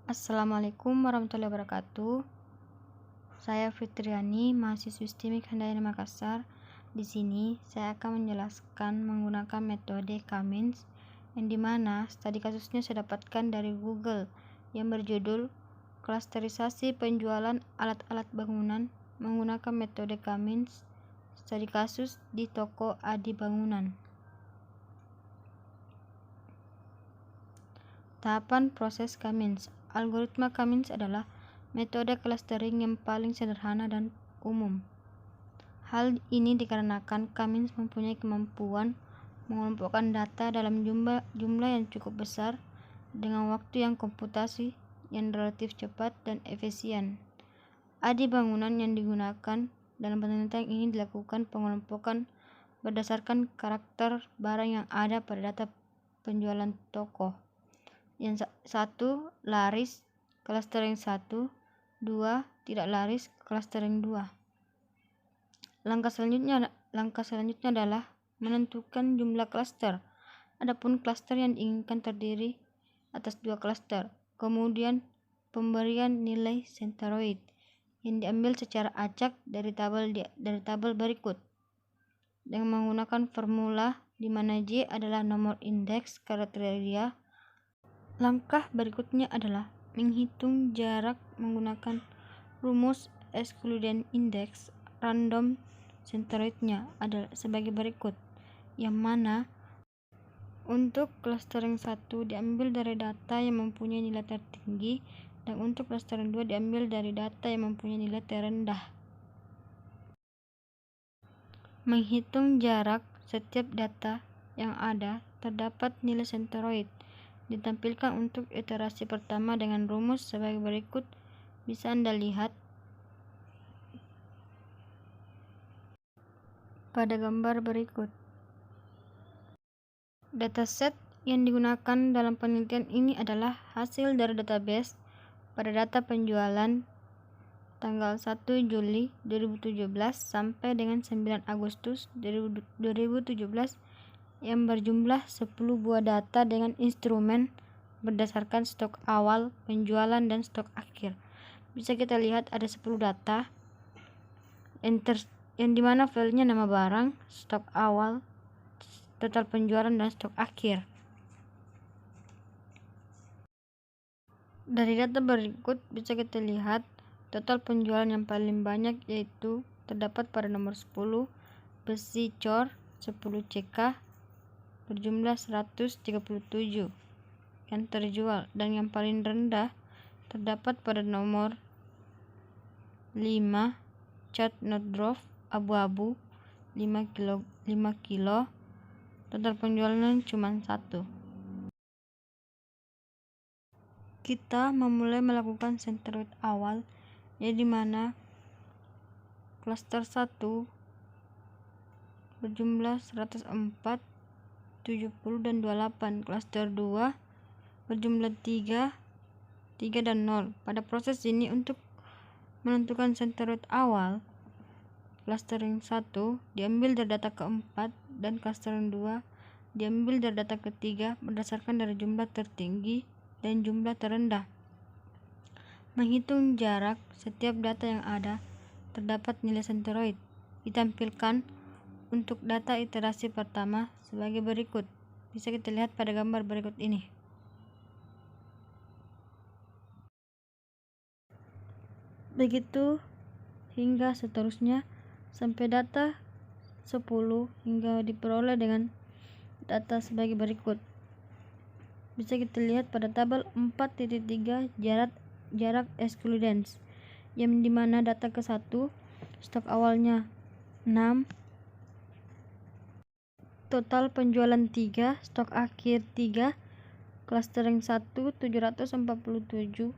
Assalamualaikum warahmatullahi wabarakatuh. Saya Fitriani, mahasiswi STIMIK Handayani Makassar. Di sini saya akan menjelaskan menggunakan metode Cummins, yang dimana studi kasusnya saya dapatkan dari Google yang berjudul Klasterisasi Penjualan Alat-alat Bangunan menggunakan metode Cummins, studi kasus di toko Adi Bangunan. Tahapan proses Cummins. Algoritma Cummins adalah metode clustering yang paling sederhana dan umum. Hal ini dikarenakan Cummins mempunyai kemampuan mengelompokkan data dalam jumlah yang cukup besar dengan waktu yang komputasi yang relatif cepat dan efisien. Adi bangunan yang digunakan dalam penelitian ini dilakukan pengelompokan berdasarkan karakter barang yang ada pada data penjualan toko. Yang satu laris, clustering 1, 2 tidak laris, clustering 2. Langkah selanjutnya adalah menentukan jumlah cluster. Adapun cluster yang diinginkan terdiri atas 2 cluster. Kemudian pemberian nilai centroid yang diambil secara acak dari tabel berikut dengan menggunakan formula di mana J adalah nomor indeks kriteria. Langkah berikutnya adalah menghitung jarak menggunakan rumus excluded index. Random centroidnya adalah sebagai berikut, yang mana untuk clustering 1 diambil dari data yang mempunyai nilai tertinggi dan untuk clustering 2 diambil dari data yang mempunyai nilai terendah. Menghitung jarak setiap data yang ada terdapat nilai centroid ditampilkan untuk iterasi pertama dengan rumus sebagai berikut. Bisa Anda lihat pada gambar berikut. Dataset yang digunakan dalam penelitian ini adalah hasil dari database pada data penjualan tanggal 1 Juli 2017 sampai dengan 9 Agustus 2017 yang berjumlah 10 buah data dengan instrumen berdasarkan stok awal, penjualan, dan stok akhir. Bisa kita lihat ada 10 data yang dimana filenya nama barang, stok awal, total penjualan, dan stok akhir. Dari data berikut bisa kita lihat total penjualan yang paling banyak yaitu terdapat pada nomor 10 besi cor 10 CK berjumlah 137 yang terjual, dan yang paling rendah terdapat pada nomor 5 cat not draft abu-abu 5 kilo, total penjualan cuma 1. Kita memulai melakukan centroid awal, yaitu dimana cluster 1 berjumlah 104, 70 dan 28, cluster 2 berjumlah 3 dan 0. Pada proses ini untuk menentukan centroid awal, clustering 1 diambil dari data keempat dan clustering 2 diambil dari data ketiga berdasarkan dari jumlah tertinggi dan jumlah terendah. Menghitung jarak setiap data yang ada terdapat nilai centroid ditampilkan untuk data iterasi pertama sebagai berikut. Bisa kita lihat pada gambar berikut ini. Begitu hingga seterusnya sampai data 10 hingga diperoleh dengan data sebagai berikut. Bisa kita lihat pada tabel 4.3 jarak excludence, yang dimana data ke-1 stok awalnya 6, total penjualan 3, stok akhir 3, clustering 1 747,20,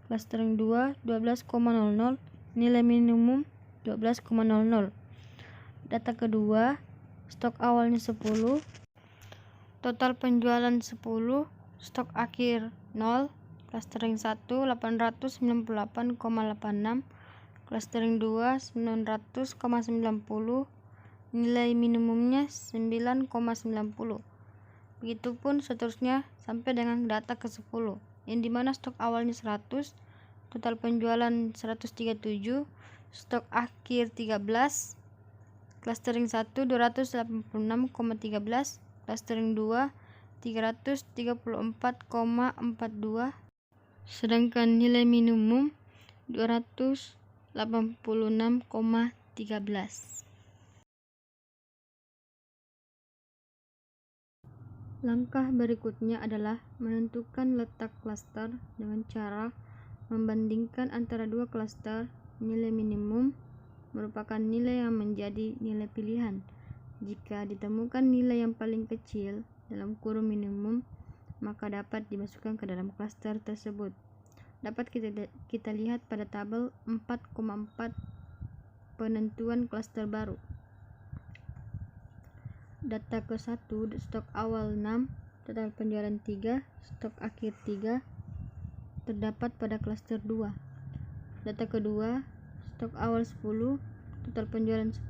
clustering 2 12,00, nilai minimum 12,00. Data kedua stok awalnya 10, total penjualan 10, stok akhir 0, clustering 1 898,86, clustering 2 900,90, nilai minimumnya 9,90. Begitupun seterusnya sampai dengan data ke-10. yang dimana stok awalnya 100, total penjualan 137, stok akhir 13, clustering 1 286,13, clustering 2 334,42, sedangkan nilai minimum 286,13. Langkah berikutnya adalah menentukan letak klaster dengan cara membandingkan antara dua klaster. Nilai minimum merupakan nilai yang menjadi nilai pilihan. Jika ditemukan nilai yang paling kecil dalam kurun minimum, maka dapat dimasukkan ke dalam klaster tersebut. Dapat kita lihat pada tabel 4,4 penentuan klaster baru. Data ke-1, stok awal 6, total penjualan 3, stok akhir 3, terdapat pada klaster 2. Data kedua, stok awal 10, total penjualan 10,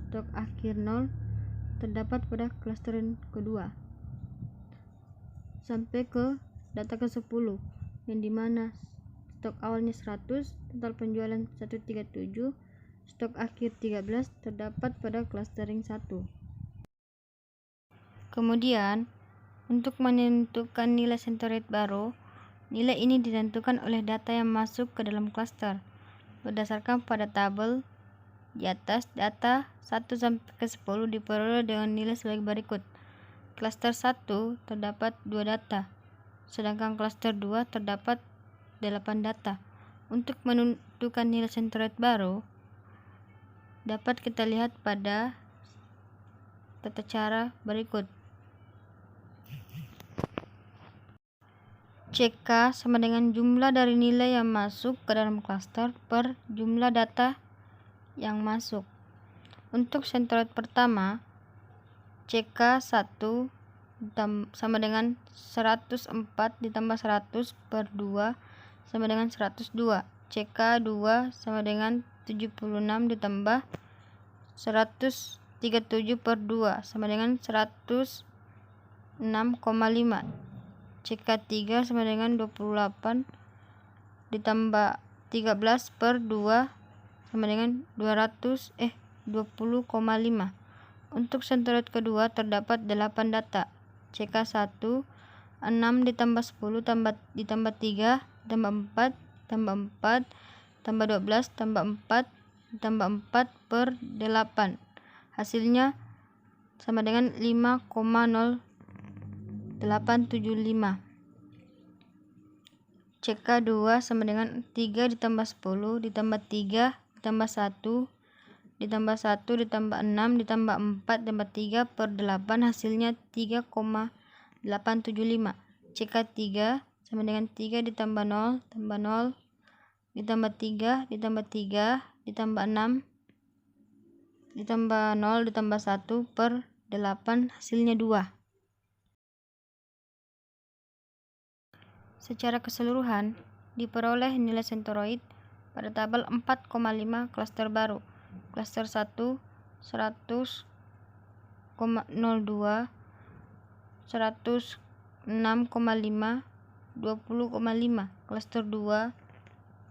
stok akhir 0, terdapat pada klaster kedua. Sampai ke data ke-10, yang dimana stok awalnya 100, total penjualan 137, stok akhir 13, terdapat pada clustering 1. Kemudian, untuk menentukan nilai center rate baru, nilai ini ditentukan oleh data yang masuk ke dalam klaster. Berdasarkan pada tabel di atas, data 1 sampai ke 10 diperoleh dengan nilai sebagai berikut. Klaster 1 terdapat 2 data, sedangkan klaster 2 terdapat 8 data. Untuk menentukan nilai center rate baru, dapat kita lihat pada tata cara berikut. CK sama dengan jumlah dari nilai yang masuk ke dalam klaster per jumlah data yang masuk. Untuk center rate pertama, CK 1 sama dengan 104 ditambah 100 per 2 sama dengan 102. CK 2 sama dengan 76 ditambah 137 per 2 sama dengan 106,5. CK 3 sama dengan 28 ditambah 13 per 2 sama dengan 20,5. Untuk center rate kedua terdapat 8 data. CK 1 6 ditambah 10 ditambah 3 ditambah 4 tambah 4 tambah 12 tambah 4 ditambah 4 per 8. Hasilnya sama dengan 5,0875. CK 2 sama dengan 3 ditambah 10 ditambah 3 ditambah 1 ditambah 1 ditambah 6 ditambah 4 ditambah 3 per 8, hasilnya 3,875. CK 3 sama dengan 3 ditambah 0 tambah 0 ditambah 3 ditambah 3 ditambah 6 ditambah 0 ditambah 1 per 8, hasilnya 2. Secara keseluruhan, diperoleh nilai centroid pada tabel 4,5 klaster baru. Klaster 1 100,02, 106,5, 20,5. Klaster 2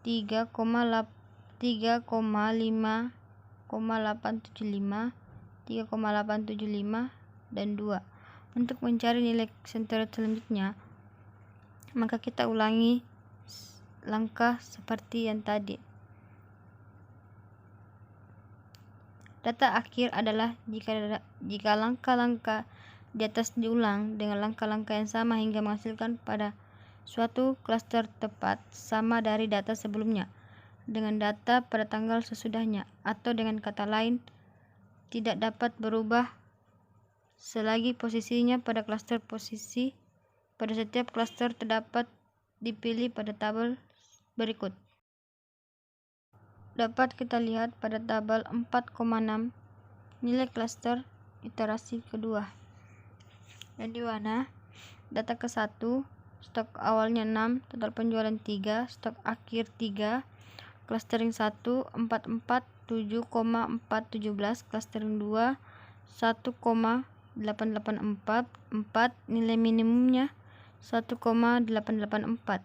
3,5, 3,875, 3,875 dan 2. Untuk mencari nilai center rate selanjutnya, maka kita ulangi langkah seperti yang tadi. Data akhir adalah jika langkah-langkah di atas diulang dengan langkah-langkah yang sama hingga menghasilkan pada suatu klaster tepat sama dari data sebelumnya dengan data pada tanggal sesudahnya, atau dengan kata lain tidak dapat berubah selagi posisinya pada klaster posisi pada setiap klaster terdapat dipilih pada tabel berikut. Dapat kita lihat pada tabel 4,6 nilai klaster iterasi kedua, yang dimana data ke-1 stok awalnya 6, total penjualan 3, stok akhir 3, clustering 1 44 7,417, clustering 2 1,884, 4 nilai minimumnya 1,884.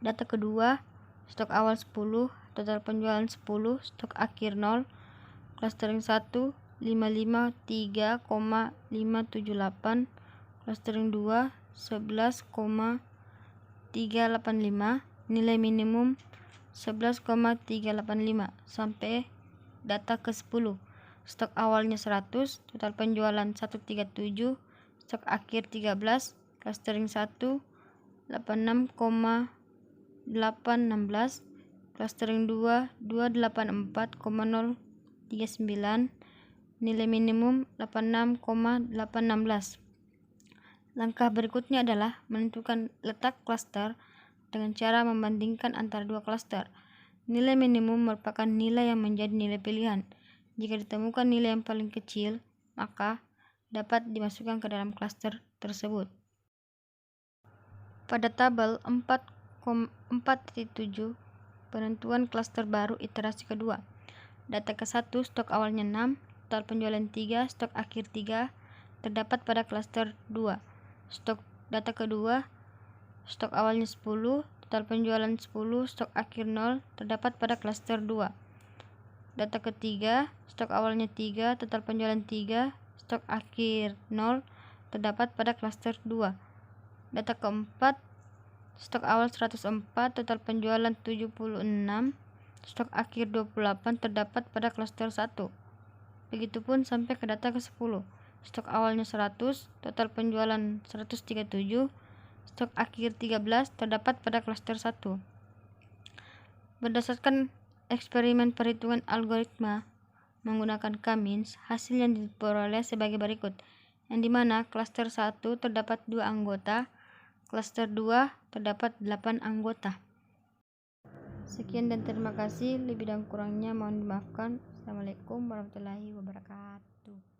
Data kedua, stok awal 10, total penjualan 10, stok akhir 0, clustering 1 553,578, clustering 2 11,385, nilai minimum 11,385. Sampai data ke-10, stok awalnya 100, total penjualan 137, stok akhir 13, clustering 1 86,816, clustering 2 284,039, nilai minimum 86,816. Langkah berikutnya adalah menentukan letak cluster dengan cara membandingkan antara dua cluster. Nilai minimum merupakan nilai yang menjadi nilai pilihan. Jika ditemukan nilai yang paling kecil, maka dapat dimasukkan ke dalam cluster tersebut. Pada tabel 4.7, penentuan cluster baru iterasi kedua. Data ke-1, stok awalnya 6, total penjualan 3, stok akhir 3, terdapat pada cluster 2. Data kedua, stok awalnya 10, total penjualan 10, stok akhir 0, terdapat pada cluster 2. Data ketiga, stok awalnya 3, total penjualan 3, stok akhir 0, terdapat pada cluster 2. Data keempat, stok awal 104, total penjualan 76, stok akhir 28, terdapat pada cluster 1. Begitupun sampai ke data ke-10. Stok awalnya 100, total penjualan 137, stok akhir 13, terdapat pada cluster 1. Berdasarkan eksperimen perhitungan algoritma menggunakan Cummins, hasil yang diperoleh sebagai berikut, yang dimana cluster 1 terdapat 2 anggota, cluster 2 terdapat 8 anggota. Sekian dan terima kasih, lebih dan kurangnya mohon dimaafkan. Assalamualaikum warahmatullahi wabarakatuh.